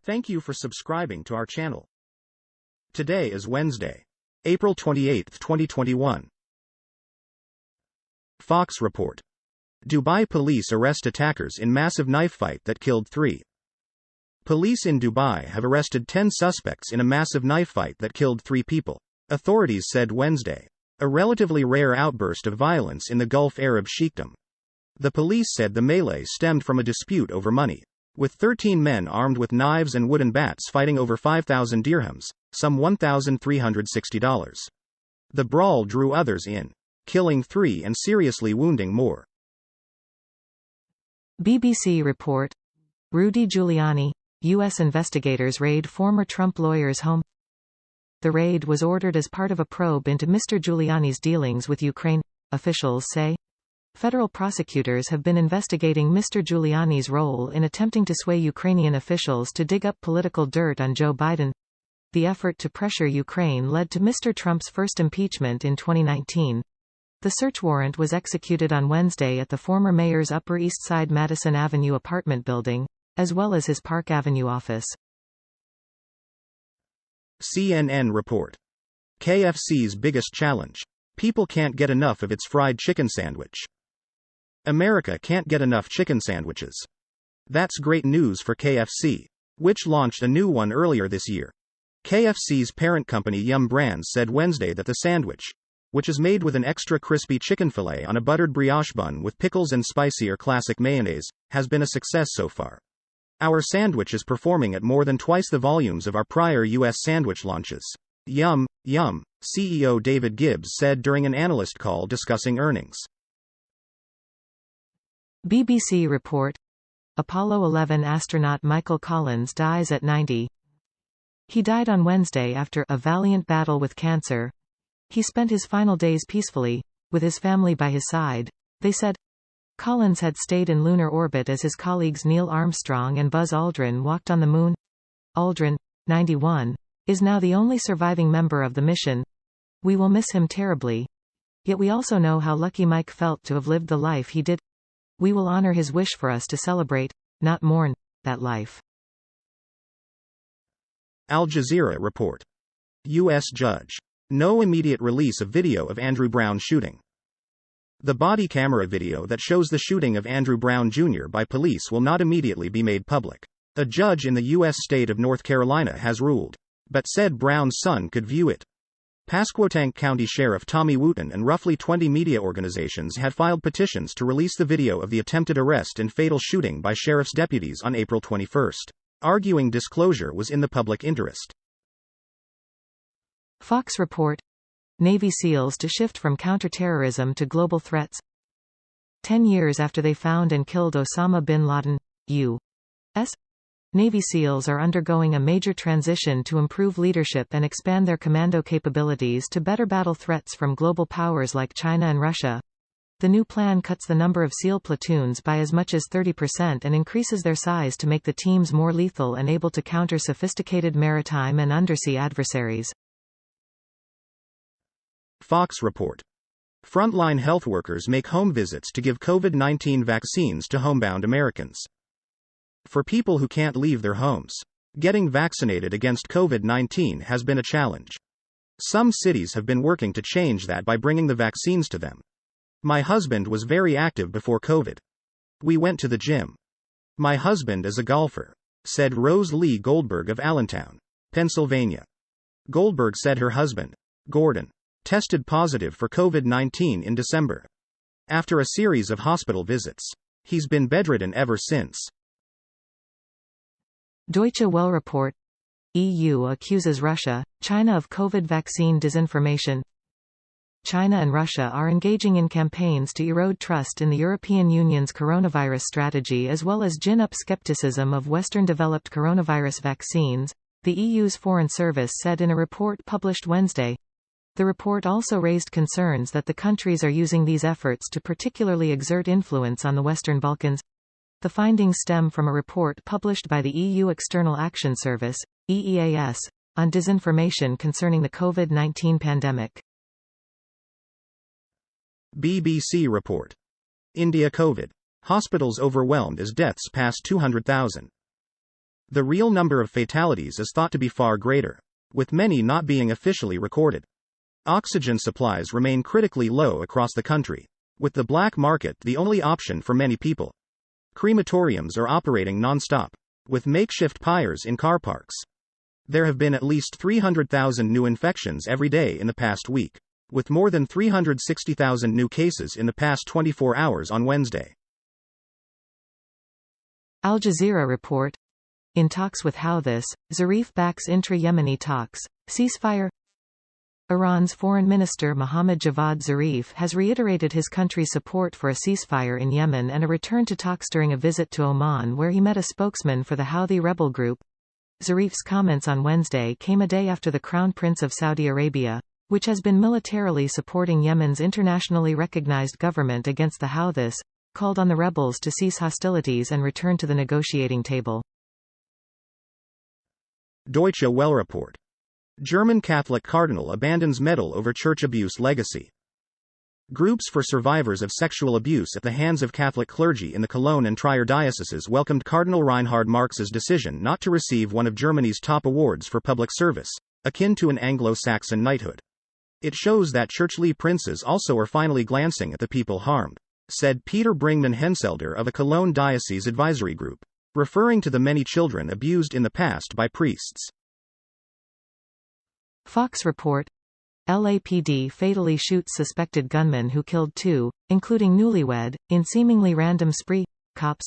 Thank you for subscribing to our channel. Today is Wednesday, April 28, 2021. Fox report. Dubai police arrest attackers in massive knife fight that killed 3. Police in Dubai have arrested 10 suspects in a massive knife fight that killed 3 people, authorities said Wednesday, a relatively rare outburst of violence in the Gulf Arab sheikdom. The police said the melee stemmed from a dispute over money, with 13 men armed with knives and wooden bats fighting over 5,000 dirhams, some $1,360. The brawl drew others in, killing 3 and seriously wounding more. BBC report. Rudy Giuliani, U.S. investigators raid former Trump lawyer's home. The raid was ordered as part of a probe into Mr. Giuliani's dealings with Ukraine, officials say. Federal prosecutors have been investigating Mr. Giuliani's role in attempting to sway Ukrainian officials to dig up political dirt on Joe Biden. The effort to pressure Ukraine led to Mr. Trump's first impeachment in 2019. The search warrant was executed on Wednesday at the former mayor's Upper East Side Madison Avenue apartment building, as well as his Park Avenue office. CNN report. KFC's biggest challenge. People can't get enough of its fried chicken sandwich. America can't get enough chicken sandwiches. That's great news for KFC, which launched a new one earlier this year. KFC's parent company Yum Brands said Wednesday that the sandwich, which is made with an extra crispy chicken fillet on a buttered brioche bun with pickles and spicier classic mayonnaise, has been a success so far. Our sandwich is performing at more than twice the volumes of our prior U.S. sandwich launches. Yum CEO David Gibbs said during an analyst call discussing earnings. BBC report. Apollo 11 astronaut Michael Collins dies at 90. He died on Wednesday after a valiant battle with cancer. He spent his final days peacefully, with his family by his side, they said. Collins had stayed in lunar orbit as his colleagues Neil Armstrong and Buzz Aldrin walked on the moon. Aldrin, 91, is now the only surviving member of the mission. We will miss him terribly. Yet we also know how lucky Mike felt to have lived the life he did. We will honor his wish for us to celebrate, not mourn, that life. Al Jazeera report. U.S. judge. No immediate release of video of Andrew Brown shooting. The body camera video that shows the shooting of Andrew Brown Jr. by police will not immediately be made public. A judge in the U.S. state of North Carolina has ruled, but said Brown's son could view it. Pasquotank County Sheriff Tommy Wooten and roughly 20 media organizations had filed petitions to release the video of the attempted arrest and fatal shooting by sheriff's deputies on April 21, arguing disclosure was in the public interest. Fox report. Navy SEALs to shift from counterterrorism to global threats. 10 years after they found and killed Osama bin Laden, U.S. Navy SEALs are undergoing a major transition to improve leadership and expand their commando capabilities to better battle threats from global powers like China and Russia. The new plan cuts the number of SEAL platoons by as much as 30% and increases their size to make the teams more lethal and able to counter sophisticated maritime and undersea adversaries. Fox report. Frontline health workers make home visits to give COVID-19 vaccines to homebound Americans. For people who can't leave their homes, getting vaccinated against COVID-19 has been a challenge. Some cities have been working to change that by bringing the vaccines to them. My husband was very active before COVID. We went to the gym. My husband is a golfer, said Rose Lee Goldberg of Allentown, Pennsylvania. Goldberg said her husband, Gordon, tested positive for COVID-19 in December. After a series of hospital visits, he's been bedridden ever since. Deutsche Welle report. EU accuses Russia, China of COVID vaccine disinformation. China and Russia are engaging in campaigns to erode trust in the European Union's coronavirus strategy as well as gin up skepticism of Western-developed coronavirus vaccines, the EU's Foreign Service said in a report published Wednesday. The report also raised concerns that the countries are using these efforts to particularly exert influence on the Western Balkans. The findings stem from a report published by the EU External Action Service, EEAS, on disinformation concerning the COVID-19 pandemic. BBC report. India COVID. Hospitals overwhelmed as deaths pass 200,000. The real number of fatalities is thought to be far greater, with many not being officially recorded. Oxygen supplies remain critically low across the country, with the black market the only option for many people. Crematoriums are operating non-stop, with makeshift pyres in car parks. There have been at least 300,000 new infections every day in the past week, with more than 360,000 new cases in the past 24 hours on Wednesday. Al Jazeera report. In talks with Houthis, Zarif backs intra-Yemeni talks. Ceasefire. Iran's Foreign Minister Mohammad Javad Zarif has reiterated his country's support for a ceasefire in Yemen and a return to talks during a visit to Oman where he met a spokesman for the Houthi rebel group. Zarif's comments on Wednesday came a day after the Crown Prince of Saudi Arabia, which has been militarily supporting Yemen's internationally recognized government against the Houthis, called on the rebels to cease hostilities and return to the negotiating table. Deutsche Welle report. German Catholic cardinal abandons medal over church abuse legacy. Groups for survivors of sexual abuse at the hands of Catholic clergy in the Cologne and Trier dioceses welcomed Cardinal Reinhard Marx's decision not to receive one of Germany's top awards for public service, akin to an Anglo-Saxon knighthood. It shows that churchly princes also are finally glancing at the people harmed, said Peter Bringman Henselder of a Cologne Diocese Advisory Group, referring to the many children abused in the past by priests. Fox report. LAPD fatally shoots suspected gunman who killed two, including newlywed, in seemingly random spree. Cops.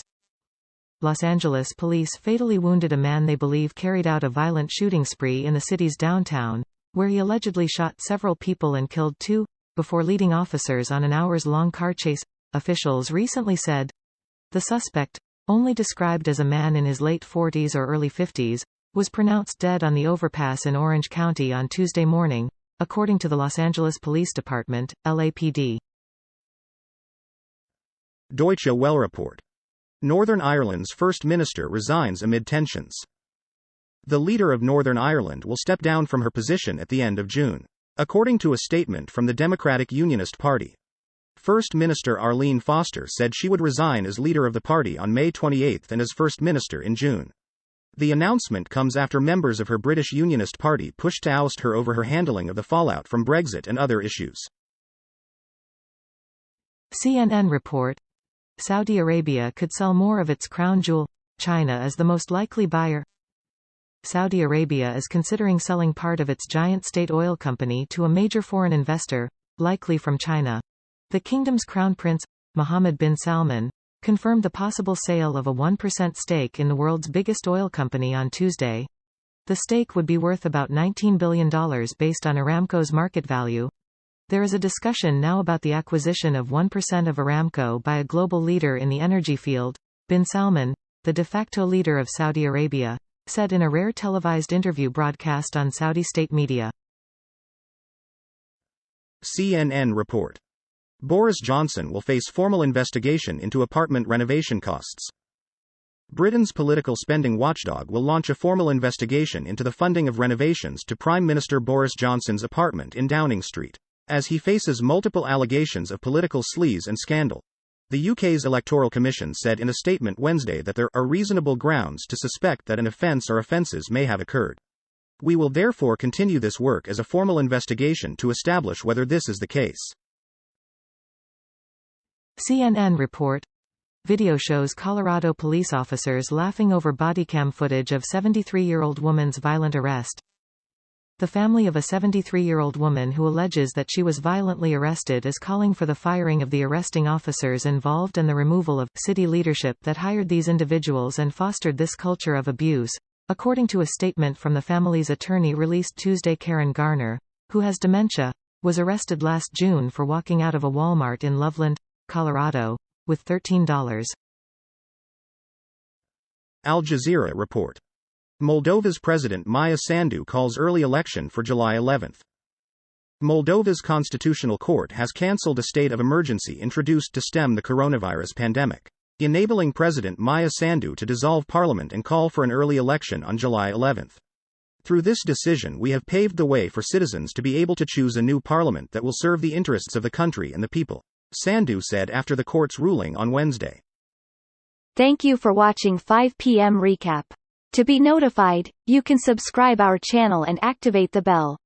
Los Angeles police fatally wounded a man they believe carried out a violent shooting spree in the city's downtown, where he allegedly shot several people and killed two, before leading officers on an hours-long car chase, officials recently said. The suspect, only described as a man in his late 40s or early 50s, was pronounced dead on the overpass in Orange County on Tuesday morning, according to the Los Angeles Police Department, LAPD. Deutsche Welle report. Northern Ireland's First Minister resigns amid tensions. The leader of Northern Ireland will step down from her position at the end of June, according to a statement from the Democratic Unionist Party. First Minister Arlene Foster said she would resign as leader of the party on May 28 and as First Minister in June. The announcement comes after members of her British Unionist Party pushed to oust her over her handling of the fallout from Brexit and other issues. CNN report. Saudi Arabia could sell more of its crown jewel. China is the most likely buyer. Saudi Arabia is considering selling part of its giant state oil company to a major foreign investor, likely from China. The kingdom's crown prince, Mohammed bin Salman, confirmed the possible sale of a 1% stake in the world's biggest oil company on Tuesday. The stake would be worth about $19 billion based on Aramco's market value. There is a discussion now about the acquisition of 1% of Aramco by a global leader in the energy field. Bin Salman, the de facto leader of Saudi Arabia, said in a rare televised interview broadcast on Saudi state media. CNN report. Boris Johnson will face formal investigation into apartment renovation costs. Britain's political spending watchdog will launch a formal investigation into the funding of renovations to Prime Minister Boris Johnson's apartment in Downing Street, as he faces multiple allegations of political sleaze and scandal. The UK's Electoral Commission said in a statement Wednesday that there are reasonable grounds to suspect that an offence or offences may have occurred. We will therefore continue this work as a formal investigation to establish whether this is the case. CNN report. Video shows Colorado police officers laughing over bodycam footage of 73-year-old woman's violent arrest. The family of a 73-year-old woman who alleges that she was violently arrested is calling for the firing of the arresting officers involved and the removal of city leadership that hired these individuals and fostered this culture of abuse, according to a statement from the family's attorney released Tuesday. Karen Garner, who has dementia, was arrested last June for walking out of a Walmart in Loveland, Colorado, with $13. Al Jazeera report. Moldova's President Maia Sandu calls early election for July 11. Moldova's constitutional court has cancelled a state of emergency introduced to stem the coronavirus pandemic, enabling President Maia Sandu to dissolve parliament and call for an early election on July 11. Through this decision we have paved the way for citizens to be able to choose a new parliament that will serve the interests of the country and the people, Sandu said after the court's ruling on Wednesday. Thank you for watching 5 p.m. Recap. To be notified, you can subscribe our channel and activate the bell.